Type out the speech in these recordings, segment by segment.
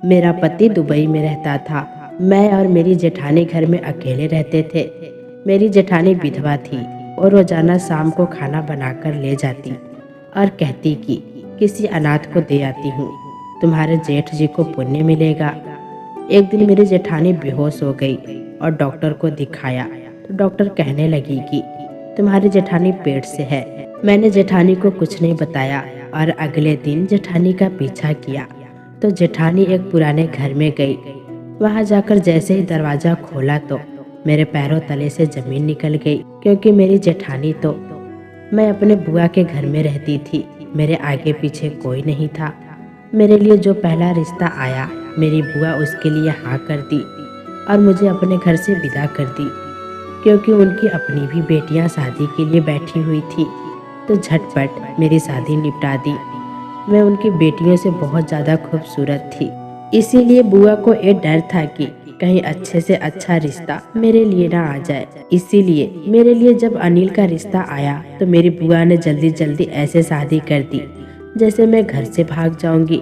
मेरा पति दुबई में रहता था। मैं और मेरी जेठानी घर में अकेले रहते थे। मेरी जेठानी विधवा थी और रोजाना शाम को खाना बनाकर ले जाती और कहती कि किसी अनाथ को दे आती हूँ, तुम्हारे जेठ जी को पुण्य मिलेगा। एक दिन मेरी जेठानी बेहोश हो गई और डॉक्टर को दिखाया तो डॉक्टर कहने लगी कि तुम्हारी जेठानी पेट से है। मैंने जेठानी को कुछ नहीं बताया और अगले दिन जेठानी का पीछा किया तो जेठानी एक पुराने घर में गई। वहां जाकर जैसे ही दरवाजा खोला तो मेरे पैरों तले से जमीन निकल गई, क्योंकि मेरी जेठानी तो मैं अपने बुआ के घर में रहती थी। मेरे आगे पीछे कोई नहीं था। मेरे लिए जो पहला रिश्ता आया, मेरी बुआ उसके लिए हाँ कर दी और मुझे अपने घर से विदा कर दी, क्योंकि उनकी अपनी भी बेटियां शादी के लिए बैठी हुई थी। तो झटपट मेरी शादी निपटा दी। मैं उनकी बेटियों से बहुत ज़्यादा खूबसूरत थी, इसीलिए बुआ को ये डर था कि कहीं अच्छे से अच्छा रिश्ता मेरे लिए ना आ जाए। इसीलिए मेरे लिए जब अनिल का रिश्ता आया तो मेरी बुआ ने जल्दी जल्दी ऐसे शादी कर दी जैसे मैं घर से भाग जाऊंगी।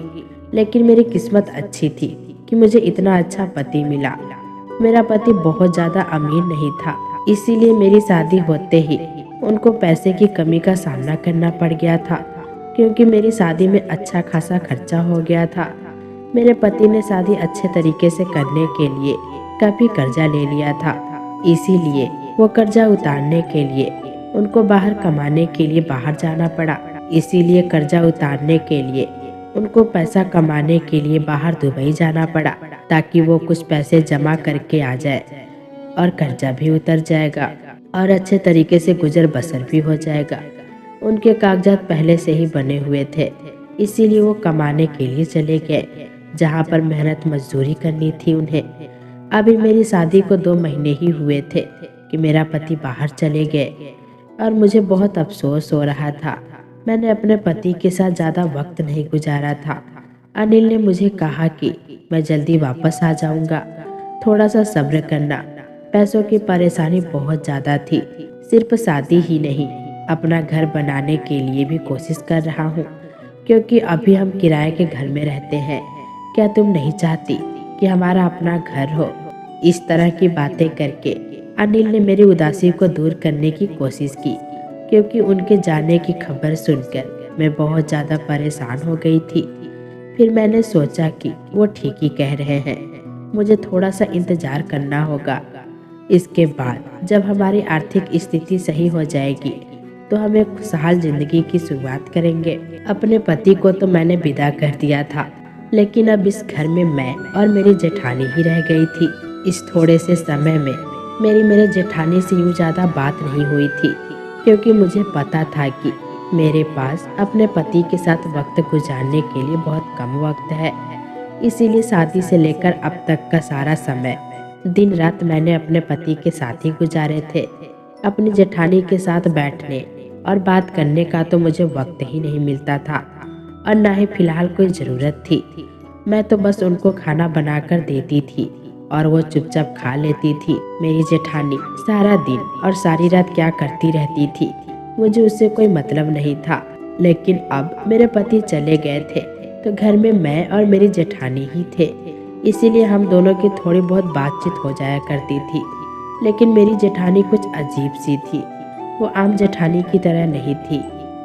लेकिन मेरी किस्मत अच्छी थी कि मुझे इतना अच्छा पति मिला। मेरा पति बहुत ज़्यादा अमीर नहीं था, इसीलिए मेरी शादी होते ही उनको पैसे की कमी का सामना करना पड़ गया था, क्योंकि मेरी शादी में अच्छा खासा खर्चा हो गया था। मेरे पति ने शादी अच्छे तरीके से करने के लिए काफ़ी कर्जा ले लिया था, इसीलिए वो कर्जा उतारने के लिए उनको बाहर कमाने के लिए बाहर जाना पड़ा। इसीलिए कर्जा उतारने के लिए उनको पैसा कमाने के लिए बाहर दुबई जाना पड़ा, ताकि वो कुछ पैसे जमा करके आ जाए और कर्जा भी उतर जाएगा और अच्छे तरीके से गुजर बसर भी हो जाएगा। उनके कागजात पहले से ही बने हुए थे, इसीलिए वो कमाने के लिए चले गए जहाँ पर मेहनत मजदूरी करनी थी उन्हें। अभी मेरी शादी को 2 महीने ही हुए थे कि मेरा पति बाहर चले गए और मुझे बहुत अफसोस हो रहा था। मैंने अपने पति के साथ ज़्यादा वक्त नहीं गुजारा था। अनिल ने मुझे कहा कि मैं जल्दी वापस आ जाऊंगा, थोड़ा सा सब्र करना। पैसों की परेशानी बहुत ज़्यादा थी। सिर्फ शादी ही नहीं, अपना घर बनाने के लिए भी कोशिश कर रहा हूँ, क्योंकि अभी हम किराए के घर में रहते हैं। क्या तुम नहीं चाहती कि हमारा अपना घर हो? इस तरह की बातें करके अनिल ने मेरी उदासी को दूर करने की कोशिश की, क्योंकि उनके जाने की खबर सुनकर मैं बहुत ज़्यादा परेशान हो गई थी। फिर मैंने सोचा कि वो ठीक ही कह रहे हैं, मुझे थोड़ा सा इंतज़ार करना होगा। इसके बाद जब हमारी आर्थिक स्थिति सही हो जाएगी तो हम एक खुशहाल जिंदगी की शुरुआत करेंगे। अपने पति को तो मैंने विदा कर दिया था, लेकिन अब इस घर में मैं और मेरी जेठानी ही रह गई थी। इस थोड़े से समय में मेरे जेठानी से यूँ ज़्यादा बात नहीं हुई थी, क्योंकि मुझे पता था कि मेरे पास अपने पति के साथ वक्त गुजारने के लिए बहुत कम वक्त है। इसीलिए शादी से लेकर अब तक का सारा समय दिन रात मैंने अपने पति के साथ ही गुजारे थे। अपनी जेठानी के साथ बैठने और बात करने का तो मुझे वक्त ही नहीं मिलता था, और ना ही फिलहाल कोई ज़रूरत थी। मैं तो बस उनको खाना बनाकर देती थी और वो चुपचाप खा लेती थी। मेरी जेठानी सारा दिन और सारी रात क्या करती रहती थी, मुझे उससे कोई मतलब नहीं था। लेकिन अब मेरे पति चले गए थे तो घर में मैं और मेरी जेठानी ही थे, इसीलिए हम दोनों की थोड़ी बहुत बातचीत हो जाया करती थी। लेकिन मेरी जेठानी कुछ अजीब सी थी। वो आम जेठानी की तरह नहीं थी।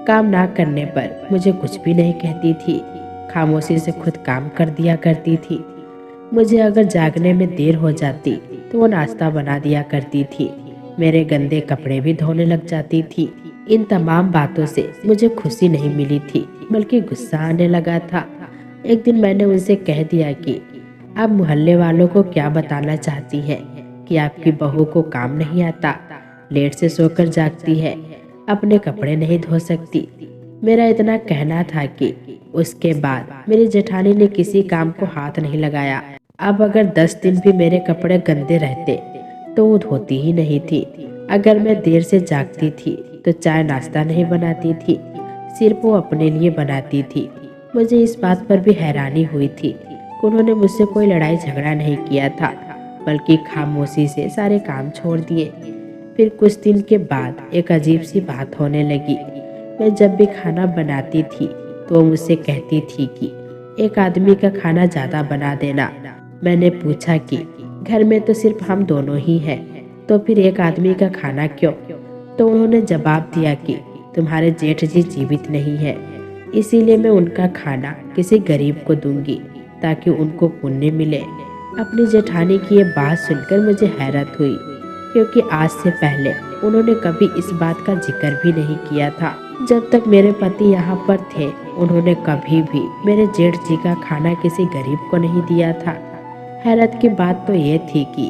काम ना करने पर मुझे कुछ भी नहीं कहती थी, खामोशी से खुद काम कर दिया करती थी। मुझे अगर जागने में देर हो जाती तो वो नाश्ता बना दिया करती थी, मेरे गंदे कपड़े भी धोने लग जाती थी। इन तमाम बातों से मुझे खुशी नहीं मिली थी, बल्कि गुस्सा आने लगा था। एक दिन मैंने उनसे कह दिया कि आप मोहल्ले वालों को क्या बताना चाहती हैं कि आपकी बहू को काम नहीं आता, लेट से सोकर जागती है, अपने कपड़े नहीं धो सकती। मेरा इतना कहना था कि उसके बाद मेरी जेठानी ने किसी काम को हाथ नहीं लगाया। अब अगर 10 दिन भी मेरे कपड़े गंदे रहते तो वो धोती ही नहीं थी। अगर मैं देर से जागती थी तो चाय नाश्ता नहीं बनाती थी, सिर्फ वो अपने लिए बनाती थी। मुझे इस बात पर भी हैरानी हुई थी कि उन्होंने मुझसे कोई लड़ाई झगड़ा नहीं किया था, बल्कि खामोशी से सारे काम छोड़ दिए। फिर कुछ दिन के बाद एक अजीब सी बात होने लगी। मैं जब भी खाना बनाती थी तो वो मुझसे कहती थी कि एक आदमी का खाना ज़्यादा बना देना। मैंने पूछा कि घर में तो सिर्फ हम दोनों ही हैं, तो फिर एक आदमी का खाना क्यों? तो उन्होंने जवाब दिया कि तुम्हारे जेठ जी जीवित नहीं है, इसीलिए मैं उनका खाना किसी गरीब को दूंगी ताकि उनको पुण्य मिले। अपनी जेठानी की ये बात सुनकर मुझे हैरत हुई, क्योंकि आज से पहले उन्होंने कभी इस बात का जिक्र भी नहीं किया था। जब तक मेरे पति यहाँ पर थे, उन्होंने कभी भी मेरे जेठ जी का खाना किसी गरीब को नहीं दिया था। हैरत की बात तो ये थी कि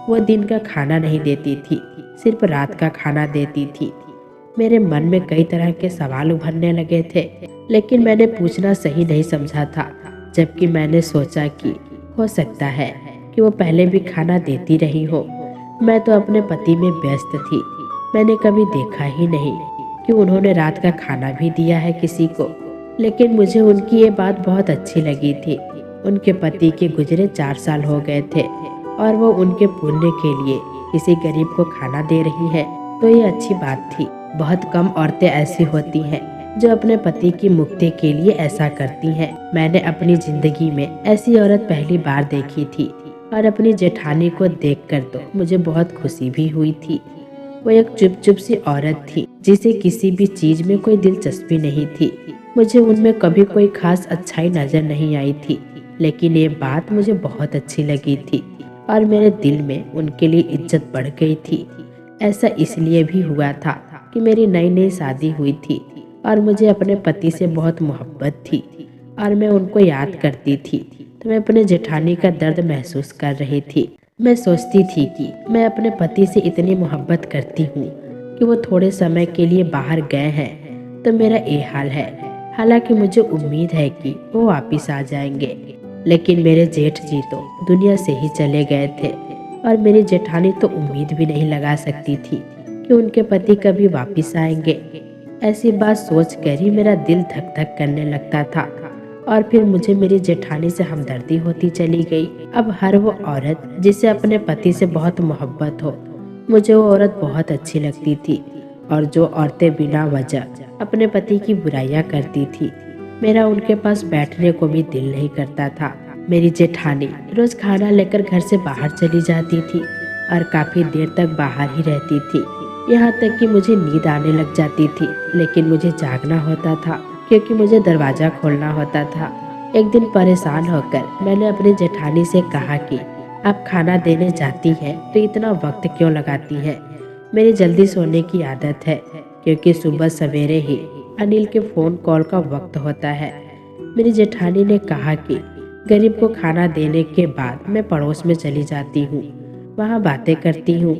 वो दिन का खाना नहीं देती थी, सिर्फ रात का खाना देती थी। मेरे मन में कई तरह के सवाल उभरने लगे थे, लेकिन मैंने पूछना सही नहीं समझा था। जबकि मैंने सोचा कि हो सकता है कि वो पहले भी खाना देती रही हो। मैं तो अपने पति में व्यस्त थी, मैंने कभी देखा ही नहीं कि उन्होंने रात का खाना भी दिया है किसी को। लेकिन मुझे उनकी ये बात बहुत अच्छी लगी थी। उनके पति के गुजरे 4 साल हो गए थे और वो उनके पुण्य के लिए किसी गरीब को खाना दे रही है, तो ये अच्छी बात थी। बहुत कम औरतें ऐसी होती हैं जो अपने पति की मुक्ति के लिए ऐसा करती हैं। मैंने अपनी जिंदगी में ऐसी औरत पहली बार देखी थी और अपनी जेठानी को देखकर तो मुझे बहुत खुशी भी हुई थी। वो एक चुप सी औरत थी जिसे किसी भी चीज में कोई दिलचस्पी नहीं थी। मुझे उनमें कभी कोई खास अच्छाई नजर नहीं आई थी, लेकिन ये बात मुझे बहुत अच्छी लगी थी और मेरे दिल में उनके लिए इज्जत बढ़ गई थी। ऐसा इसलिए भी हुआ था कि मेरी नई नई शादी हुई थी और मुझे अपने पति से बहुत मोहब्बत थी और मैं उनको याद करती थी, तो मैं अपने जेठानी का दर्द महसूस कर रही थी। मैं सोचती थी कि मैं अपने पति से इतनी मोहब्बत करती हूँ कि वो थोड़े समय के लिए बाहर गए हैं तो मेरा ये हाल है। हालांकि मुझे उम्मीद है कि वो वापिस आ जाएंगे, लेकिन मेरे जेठ जी तो दुनिया से ही चले गए थे और मेरी जेठानी तो उम्मीद भी नहीं लगा सकती थी कि उनके पति कभी वापिस आएंगे। ऐसी बात सोच कर ही मेरा दिल धक धक करने लगता था और फिर मुझे मेरी जेठानी से हमदर्दी होती चली गई। अब हर वो औरत जिसे अपने पति से बहुत मोहब्बत हो, मुझे वो औरत बहुत अच्छी लगती थी। और जो औरतें बिना वजह अपने पति की बुराइयां करती थी, मेरा उनके पास बैठने को भी दिल नहीं करता था। मेरी जेठानी रोज खाना लेकर घर से बाहर चली जाती थी और काफी देर तक बाहर ही रहती थी। यहाँ तक कि मुझे नींद आने लग जाती थी, लेकिन मुझे जागना होता था क्योंकि मुझे दरवाजा खोलना होता था। एक दिन परेशान होकर मैंने अपनी जेठानी से कहा कि आप खाना देने जाती हैं तो इतना वक्त क्यों लगाती हैं? मेरी जल्दी सोने की आदत है, क्योंकि सुबह सवेरे ही अनिल के फ़ोन कॉल का वक्त होता है। मेरी जेठानी ने कहा कि गरीब को खाना देने के बाद मैं पड़ोस में चली जाती हूँ, वहाँ बातें करती हूँ,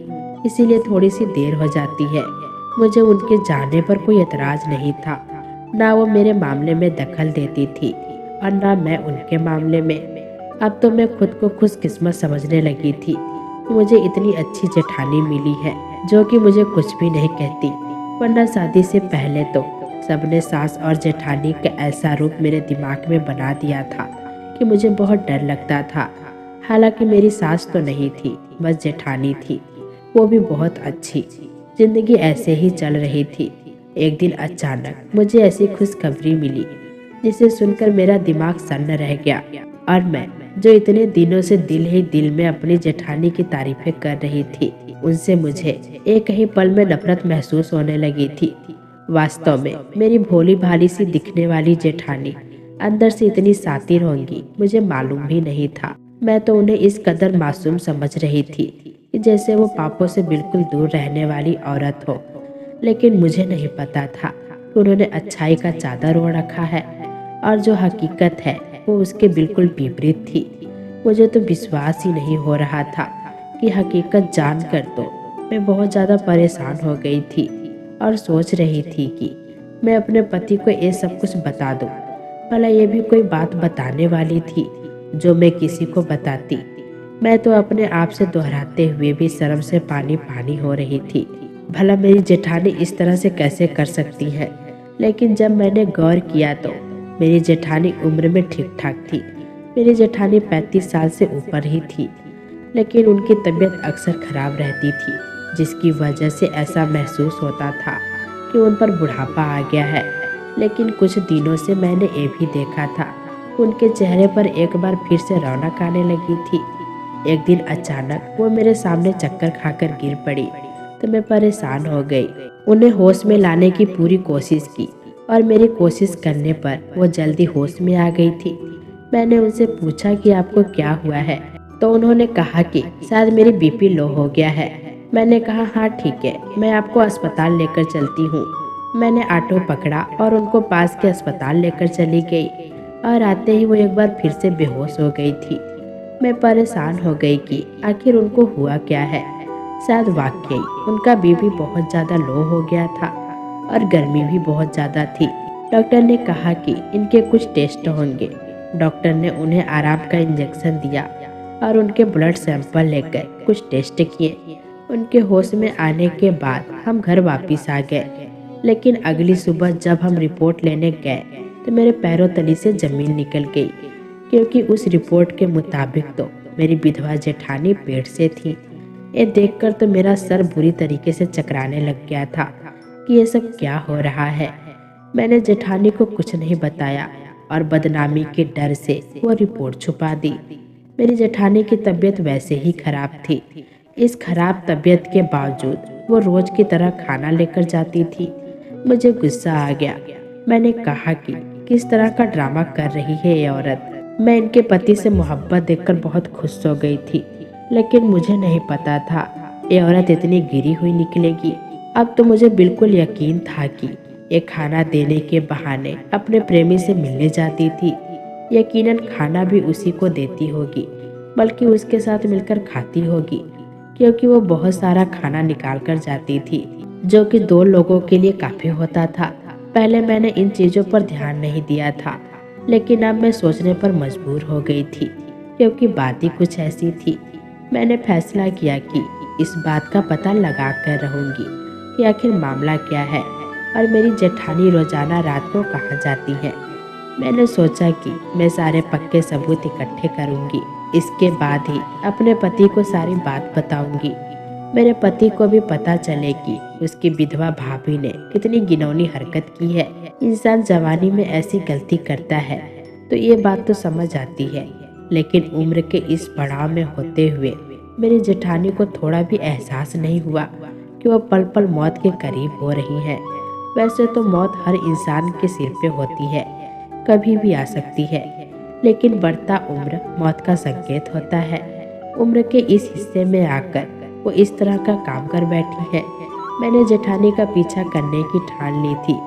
इसीलिए थोड़ी सी देर हो जाती है। मुझे उनके जाने पर कोई एतराज़ नहीं था। ना वो मेरे मामले में दखल देती थी और ना मैं उनके मामले में। अब तो मैं खुद को खुशकिस्मत समझने लगी थी कि मुझे इतनी अच्छी जेठानी मिली है जो कि मुझे कुछ भी नहीं कहती, वरना शादी से पहले तो सबने सास और जेठानी का ऐसा रूप मेरे दिमाग में बना दिया था कि मुझे बहुत डर लगता था। हालांकि मेरी सास तो नहीं थी, बस जेठानी थी, वो भी बहुत अच्छी। जिंदगी ऐसे ही चल रही थी। एक दिन अचानक मुझे ऐसी खुशखबरी मिली जिसे सुनकर मेरा दिमाग सन्न रह गया और मैं जो इतने दिनों से दिल ही दिल में अपनी जेठानी की तारीफें कर रही थी, उनसे मुझे एक ही पल में नफरत महसूस होने लगी थी। वास्तव में मेरी भोली भाली सी दिखने वाली जेठानी अंदर से इतनी शातिर होंगी मुझे मालूम भी नहीं था। मैं तो उन्हें इस कदर मासूम समझ रही थी कि जैसे वो पापों से बिल्कुल दूर रहने वाली औरत हो। लेकिन मुझे नहीं पता था कि उन्होंने अच्छाई का चादर ओढ़ रखा है और जो हकीकत है वो उसके बिल्कुल विपरीत थी। मुझे तो विश्वास ही नहीं हो रहा था कि हकीकत जानकर तो मैं बहुत ज़्यादा परेशान हो गई थी और सोच रही थी कि मैं अपने पति को ये सब कुछ बता दूं। भला ये भी कोई बात बताने वाली थी जो मैं किसी को बताती। मैं तो अपने आप से दोहराते हुए भी शर्म से पानी पानी हो रही थी। भला मेरी जेठानी इस तरह से कैसे कर सकती है? लेकिन जब मैंने गौर किया तो मेरी जेठानी उम्र में ठीक ठाक थी। मेरी जेठानी 35 साल से ऊपर ही थी, लेकिन उनकी तबीयत अक्सर खराब रहती थी, जिसकी वजह से ऐसा महसूस होता था कि उन पर बुढ़ापा आ गया है। लेकिन कुछ दिनों से मैंने ये भी देखा था उनके चेहरे पर एक बार फिर से रौनक आने लगी थी। एक दिन अचानक वो मेरे सामने चक्कर खाकर गिर पड़ी तो मैं परेशान हो गई। उन्हें होश में लाने की पूरी कोशिश की और मेरी कोशिश करने पर वो जल्दी होश में आ गई थी। मैंने उनसे पूछा कि आपको क्या हुआ है, तो उन्होंने कहा कि शायद मेरी बीपी लो हो गया है। मैंने कहा हाँ ठीक है, मैं आपको अस्पताल लेकर चलती हूँ। मैंने ऑटो पकड़ा और उनको पास के अस्पताल लेकर चली गई और आते ही वो एक बार फिर से बेहोश हो गई थी। मैं परेशान हो गई कि आखिर उनको हुआ क्या है। शायद वाकई उनका बीपी बहुत ज़्यादा लो हो गया था और गर्मी भी बहुत ज़्यादा थी। डॉक्टर ने कहा कि इनके कुछ टेस्ट होंगे। डॉक्टर ने उन्हें आराम का इंजेक्शन दिया और उनके ब्लड सैंपल लेकर कुछ टेस्ट किए। उनके होश में आने के बाद हम घर वापस आ गए, लेकिन अगली सुबह जब हम रिपोर्ट लेने गए तो मेरे पैरों तले से ज़मीन निकल गई, क्योंकि उस रिपोर्ट के मुताबिक तो मेरी विधवा जेठानी पेट से थी। ये देखकर तो मेरा सर बुरी तरीके से चकराने लग गया था कि ये सब क्या हो रहा है। मैंने जेठानी को कुछ नहीं बताया और बदनामी के डर से वो रिपोर्ट छुपा दी। मेरी जेठानी की तबीयत वैसे ही खराब थी। इस खराब तबीयत के बावजूद वो रोज की तरह खाना लेकर जाती थी। मुझे गुस्सा आ गया। मैंने कहा कि किस तरह का ड्रामा कर रही है ये औरत। मैं इनके पति से मोहब्बत देखकर बहुत खुश हो गई थी, लेकिन मुझे नहीं पता था ये औरत इतनी गिरी हुई निकलेगी। अब तो मुझे बिल्कुल यकीन था कि ये खाना देने के बहाने अपने प्रेमी से मिलने जाती थी। यकीनन खाना भी उसी को देती होगी, बल्कि उसके साथ मिलकर खाती होगी, क्योंकि वो बहुत सारा खाना निकाल कर जाती थी, जो कि 2 लोगों के लिए काफ़ी होता था। पहले मैंने इन चीज़ों पर ध्यान नहीं दिया था, लेकिन अब मैं सोचने पर मजबूर हो गई थी, क्योंकि बात ही कुछ ऐसी थी। मैंने फैसला किया कि इस बात का पता लगा कर रहूँगी कि आखिर मामला क्या है और मेरी जेठानी रोजाना रात को कहाँ जाती है। मैंने सोचा कि मैं सारे पक्के सबूत इकट्ठे करूँगी, इसके बाद ही अपने पति को सारी बात बताऊँगी। मेरे पति को भी पता चले कि उसकी विधवा भाभी ने कितनी घिनौनी हरकत की है। इंसान जवानी में ऐसी गलती करता है तो ये बात तो समझ आती है, लेकिन उम्र के इस पड़ाव में होते हुए मेरी जेठानी को थोड़ा भी एहसास नहीं हुआ कि वह पल पल मौत के करीब हो रही है। वैसे तो मौत हर इंसान के सिर पे होती है, कभी भी आ सकती है, लेकिन बढ़ता उम्र मौत का संकेत होता है। उम्र के इस हिस्से में आकर वो इस तरह का काम कर बैठी है। मैंने जेठानी का पीछा करने की ठान ली थी।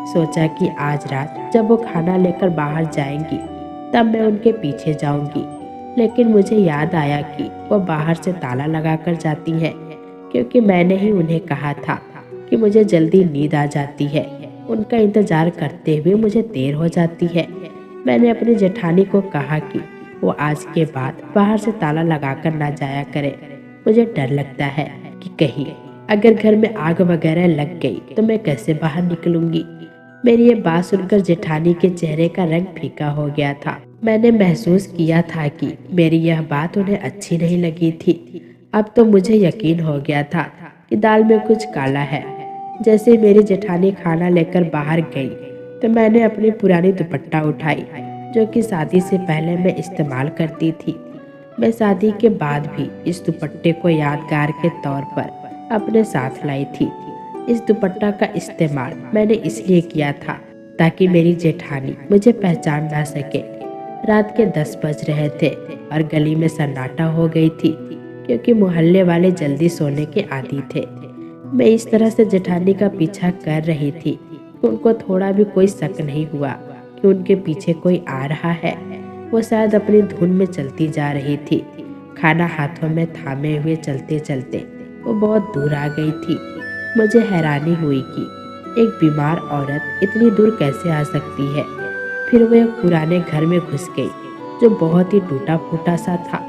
सोचा कि आज रात जब वो खाना लेकर बाहर जाएंगी तब मैं उनके पीछे जाऊंगी, लेकिन मुझे याद आया कि वो बाहर से ताला लगाकर जाती है, क्योंकि मैंने ही उन्हें कहा था कि मुझे जल्दी नींद आ जाती है। उनका इंतजार करते हुए मुझे देर हो जाती है। मैंने अपनी जेठानी को कहा कि वो आज के बाद बाहर से ताला लगाकर ना जाया करे। मुझे डर लगता है कि कहीं अगर घर में आग वगैरह लग गई तो मैं कैसे बाहर निकलूंगी। मेरी ये बात सुनकर जेठानी के चेहरे का रंग फीका हो गया था। मैंने महसूस किया था कि मेरी यह बात उन्हें अच्छी नहीं लगी थी। अब तो मुझे यकीन हो गया था कि दाल में कुछ काला है। जैसे मेरी जेठानी खाना लेकर बाहर गई तो मैंने अपनी पुरानी दुपट्टा उठाई, जो कि शादी से पहले मैं इस्तेमाल करती थी। मैं शादी के बाद भी इस दुपट्टे को यादगार के तौर पर अपने साथ लाई थी। इस दुपट्टा का इस्तेमाल मैंने इसलिए किया था ताकि मेरी जेठानी मुझे पहचान ना सके। रात के 10 बज रहे थे और गली में सन्नाटा हो गई थी, क्योंकि मोहल्ले वाले जल्दी सोने के आदी थे। मैं इस तरह से जेठानी का पीछा कर रही थी कि उनको थोड़ा भी कोई शक नहीं हुआ कि उनके पीछे कोई आ रहा है। वो शायद अपनी धुन में चलती जा रही थी। खाना हाथों में थामे हुए चलते चलते वो बहुत दूर आ गई थी। मुझे हैरानी हुई कि एक बीमार औरत इतनी दूर कैसे आ सकती है। फिर वो एक पुराने घर में घुस गई, जो बहुत ही टूटा फूटा सा था।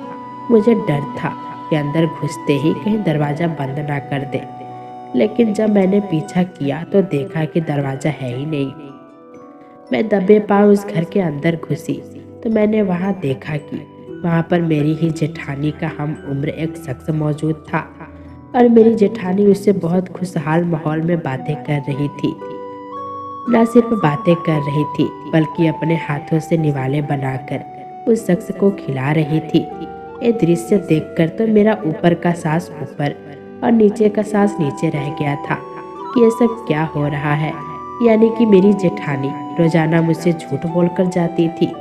मुझे डर था कि अंदर घुसते ही कहीं दरवाज़ा बंद ना कर दे, लेकिन जब मैंने पीछा किया तो देखा कि दरवाज़ा है ही नहीं। मैं दबे पांव उस घर के अंदर घुसी तो मैंने वहाँ देखा कि वहाँ पर मेरी ही जेठानी का हम उम्र एक शख्स मौजूद था और मेरी जेठानी उससे बहुत खुशहाल माहौल में बातें कर रही थी। न सिर्फ बातें कर रही थी बल्कि अपने हाथों से निवाले बनाकर उस शख्स को खिला रही थी। ये दृश्य देखकर तो मेरा ऊपर का सांस ऊपर और नीचे का सांस नीचे रह गया था कि ये सब क्या हो रहा है। यानी कि मेरी जेठानी रोजाना मुझसे झूठ बोलकर जाती थी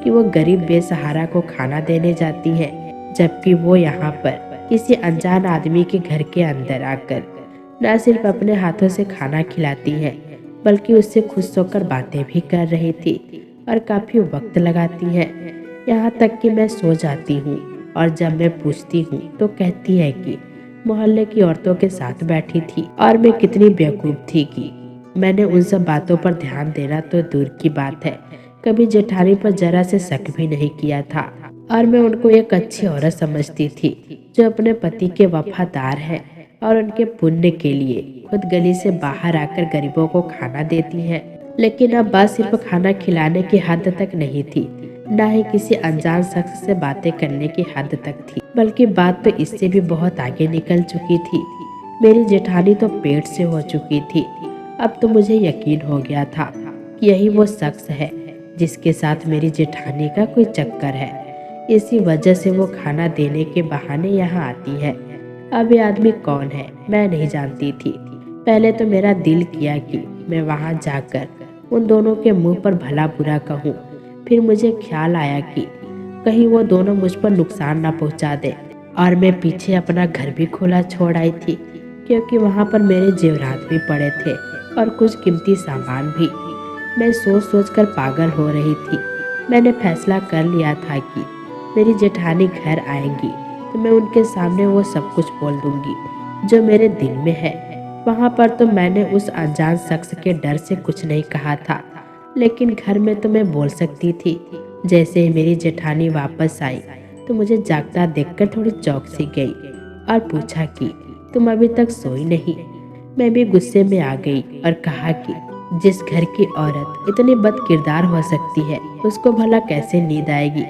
कि वो गरीब बेसहारा को खाना देने जाती है, जबकि वो यहाँ पर किसी अनजान आदमी के घर के अंदर आकर न सिर्फ अपने हाथों से खाना खिलाती है बल्कि उससे खुश होकर बातें भी कर रही थी और काफी वक्त लगाती है। यहाँ तक कि मैं सो जाती हूँ और जब मैं पूछती हूँ तो कहती है कि मोहल्ले की औरतों के साथ बैठी थी और मैं कितनी बेवकूफ थी कि मैंने उन सब बातों पर ध्यान देना तो दूर की बात है, कभी जेठानी पर जरा से शक भी नहीं किया था। और मैं उनको एक अच्छी औरत समझती थी जो अपने पति के वफादार है और उनके पुण्य के लिए खुद गली से बाहर आकर गरीबों को खाना देती है। लेकिन अब बात सिर्फ खाना खिलाने की हद तक नहीं थी, न ही किसी अनजान शख्स से बातें करने की हद तक थी, बल्कि बात तो इससे भी बहुत आगे निकल चुकी थी। मेरी जेठानी तो पेट से हो चुकी थी। अब तो मुझे यकीन हो गया था कि यही वो शख्स है जिसके साथ मेरी जेठानी का कोई चक्कर है। इसी वजह से वो खाना देने के बहाने यहाँ आती है। अब ये आदमी कौन है मैं नहीं जानती थी। पहले तो मेरा दिल किया कि मैं वहाँ जाकर उन दोनों के मुंह पर भला बुरा कहूँ। फिर मुझे ख्याल आया कि कहीं वो दोनों मुझ पर नुकसान ना पहुँचा दे, और मैं पीछे अपना घर भी खुला छोड़ आई थी क्योंकि वहाँ पर मेरे जेवरात भी पड़े थे और कुछ कीमती सामान भी। मैं सोच सोच कर पागल हो रही थी। मैंने फैसला कर लिया था कि मेरी जेठानी घर आएंगी तो मैं उनके सामने वो सब कुछ बोल दूंगी जो मेरे दिल में है। वहाँ पर तो मैंने उस अनजान शख्स के डर से कुछ नहीं कहा था, लेकिन घर में तो मैं बोल सकती थी। जैसे ही मेरी जेठानी वापस आई तो मुझे जागता देखकर थोड़ी चौंक सी गई और पूछा कि तुम अभी तक सोई नहीं। मैं भी गुस्से में आ गई और कहा कि जिस घर की औरत इतनी बद किरदार हो सकती है उसको भला कैसे नींद आएगी।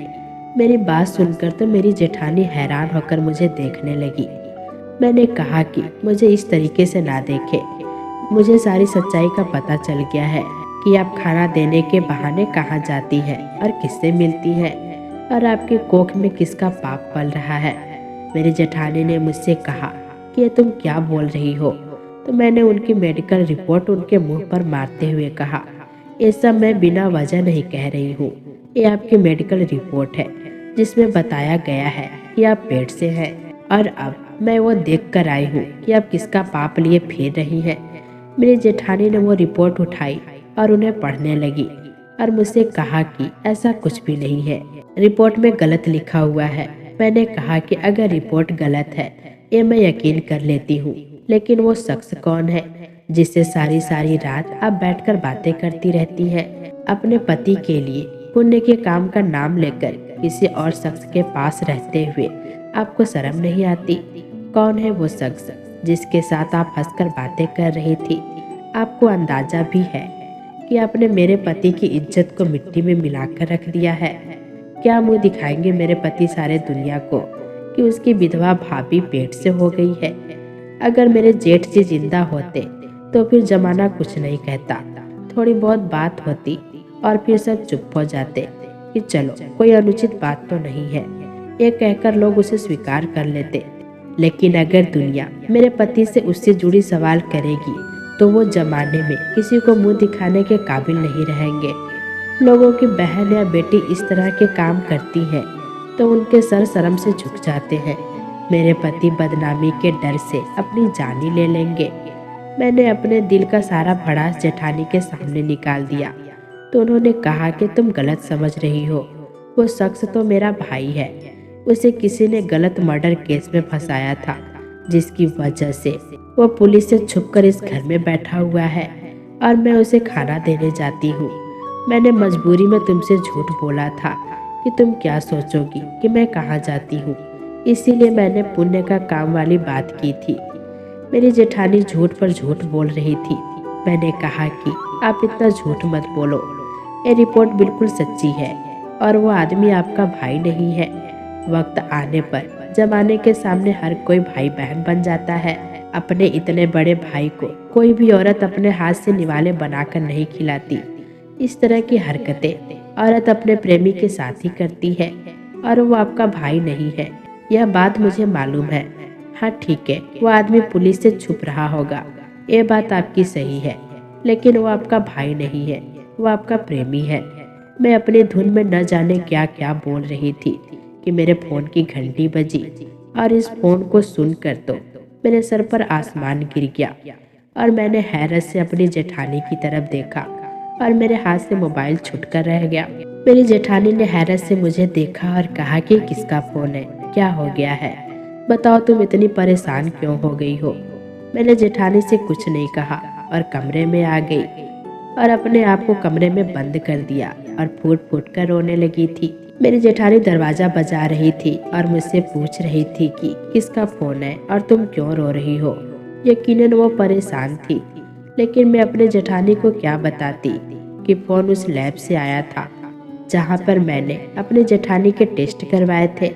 मेरी बात सुनकर तो मेरी जेठानी हैरान होकर मुझे देखने लगी। मैंने कहा कि मुझे इस तरीके से ना देखे, मुझे सारी सच्चाई का पता चल गया है कि आप खाना देने के बहाने कहाँ जाती है और किससे मिलती है और आपकी कोख में किसका पाप पल रहा है। मेरी जेठानी ने मुझसे कहा कि ये तुम क्या बोल रही हो, तो मैंने उनकी मेडिकल रिपोर्ट उनके मुंह पर मारते हुए कहा, ये सब मैं बिना वजह नहीं कह रही हूँ। ये आपकी मेडिकल रिपोर्ट है जिसमें बताया गया है कि आप पेट से हैं, और अब मैं वो देख कर आई हूँ कि आप किसका पाप लिए फिर रही हैं। मेरी जेठानी ने वो रिपोर्ट उठाई और उन्हें पढ़ने लगी और मुझसे कहा कि ऐसा कुछ भी नहीं है, रिपोर्ट में गलत लिखा हुआ है। मैंने कहा कि अगर रिपोर्ट गलत है ये मैं यकीन कर लेती हूँ, लेकिन वो शख्स कौन है जिससे सारी सारी रात आप बैठकर बातें करती रहती हैं। अपने पति के लिए पुण्य के काम का नाम लेकर किसी और शख्स के पास रहते हुए आपको शर्म नहीं आती। कौन है वो शख्स जिसके साथ आप हंसकर बातें कर रही थी। आपको अंदाजा भी है कि आपने मेरे पति की इज्जत को मिट्टी में मिलाकर रख दिया है। क्या मुंह दिखाएंगे मेरे पति सारे दुनिया को कि उसकी विधवा भाभी पेट से हो गई है। अगर मेरे जेठ जी जिंदा होते तो फिर जमाना कुछ नहीं कहता, थोड़ी बहुत बात होती और फिर सब चुप हो जाते कि चलो कोई अनुचित बात तो नहीं है, ये कहकर लोग उसे स्वीकार कर लेते। लेकिन अगर दुनिया मेरे पति से उससे जुड़ी सवाल करेगी तो वो जमाने में किसी को मुंह दिखाने के काबिल नहीं रहेंगे। लोगों की बहन या बेटी इस तरह के काम करती है तो उनके सर शर्म से झुक जाते हैं। मेरे पति बदनामी के डर से अपनी जान ही ले लेंगे। मैंने अपने दिल का सारा भड़ास जेठानी के सामने निकाल दिया तो उन्होंने कहा कि तुम गलत समझ रही हो, वो शख्स तो मेरा भाई है। उसे किसी ने गलत मर्डर केस में फंसाया था जिसकी वजह से वो पुलिस से छुपकर इस घर में बैठा हुआ है और मैं उसे खाना देने जाती हूँ। मैंने मजबूरी में तुमसे झूठ बोला था कि तुम क्या सोचोगी कि मैं कहाँ जाती हूँ, इसीलिए मैंने पुण्य का काम वाली बात की थी। मेरी जेठानी झूठ पर झूठ बोल रही थी। मैंने कहा कि आप इतना झूठ मत बोलो, ये रिपोर्ट बिल्कुल सच्ची है और वो आदमी आपका भाई नहीं है। वक्त आने पर जमाने के सामने हर कोई भाई बहन बन जाता है। अपने इतने बड़े भाई को कोई भी औरत अपने हाथ से निवाले बनाकर नहीं खिलाती। इस तरह की हरकतें औरत अपने प्रेमी के साथ ही करती है, और वो आपका भाई नहीं है, यह बात मुझे मालूम है। हाँ ठीक है, वो आदमी पुलिस से छुप रहा होगा, ये बात आपकी सही है, लेकिन वो आपका भाई नहीं है, वो आपका प्रेमी है। मैं अपनी धुन में न जाने क्या क्या बोल रही थी कि मेरे फोन की घंटी बजी, और इस फोन को सुनकर तो मेरे सर पर आसमान गिर गया, और मैंने हैरत से अपनी जेठानी की तरफ देखा, और मेरे हाथ से मोबाइल छूटकर रह गया। मेरी जेठानी ने हैरत से मुझे देखा और कहा कि किसका फोन है, क्या हो गया है, बताओ तुम इतनी परेशान क्यों हो गई हो। मैंने जेठानी से कुछ नहीं कहा और कमरे में आ गई, और अपने आप को कमरे में बंद कर दिया और फूट फूट कर रोने लगी थी। मेरी जेठानी दरवाजा बजा रही थी और मुझसे पूछ रही थी कि किसका फोन है और तुम क्यों रो रही हो। यकीनन वो परेशान थी, लेकिन मैं अपने जेठानी को क्या बताती कि फोन उस लैब से आया था जहाँ पर मैंने अपने जेठानी के टेस्ट करवाए थे,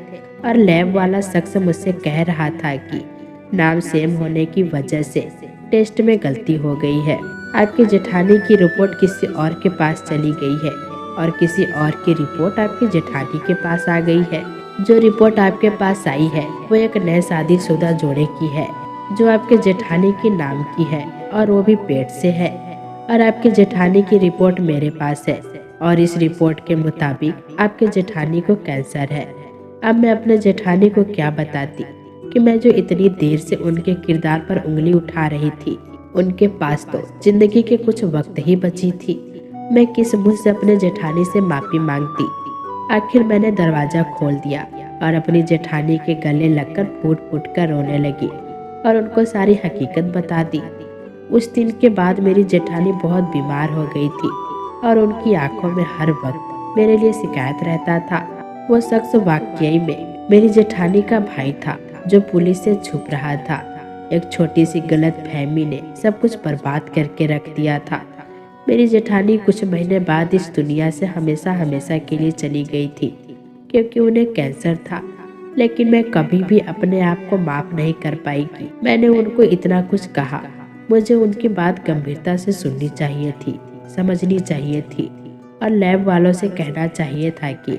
और लैब वाला शख्स मुझसे कह रहा था कि नाम सेम होने की वजह से टेस्ट में गलती हो गई है। आपकी जेठानी की रिपोर्ट किसी और के पास चली गई है, और किसी और की रिपोर्ट आपकी जेठानी के पास आ गई है। जो रिपोर्ट आपके पास आई है वो एक नए शादीशुदा जोड़े की है, जो आपके जेठानी के नाम की है, और वो भी पेट से है। और आपकी जेठानी की रिपोर्ट मेरे पास है, और इस रिपोर्ट के मुताबिक आपके जेठानी को कैंसर है। अब मैं अपने जेठानी को क्या बताती कि मैं जो इतनी देर से उनके किरदार पर उंगली उठा रही थी, उनके पास तो जिंदगी के कुछ वक्त ही बची थी। मैं किस मुंह से अपने जेठानी से माफी मांगती। आखिर मैंने दरवाजा खोल दिया और अपनी जेठानी के गले लगकर फूट फूट कर रोने लगी, और उनको सारी हकीकत बता दी। उस दिन के बाद मेरी जेठानी बहुत बीमार हो गई थी, और उनकी आंखों में हर वक्त मेरे लिए शिकायत रहता था। वो शख्स वाकई में मेरी जेठानी का भाई था, जो पुलिस से छुप रहा था। एक छोटी सी गलत फहमी ने सब कुछ बर्बाद करके रख दिया था। मेरी जेठानी कुछ महीने बाद इस दुनिया से हमेशा हमेशा के लिए चली गई थी, क्योंकि उन्हें कैंसर था। लेकिन मैं कभी भी अपने आप को माफ नहीं कर पाएगी। मैंने उनको इतना कुछ कहा, मुझे उनकी बात गंभीरता से सुननी चाहिए थी, समझनी चाहिए थी, और लैब वालों से कहना चाहिए था कि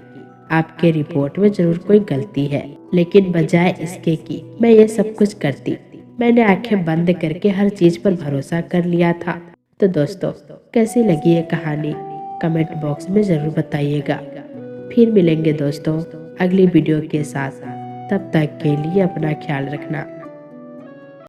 आपके रिपोर्ट में जरूर कोई गलती है। लेकिन बजाय इसके कि मैं ये सब कुछ करती, मैंने आंखें बंद करके हर चीज पर भरोसा कर लिया था। तो दोस्तों, कैसी लगी ये कहानी कमेंट बॉक्स में जरूर बताइएगा। फिर मिलेंगे दोस्तों अगली वीडियो के साथ। तब तक के लिए अपना ख्याल रखना।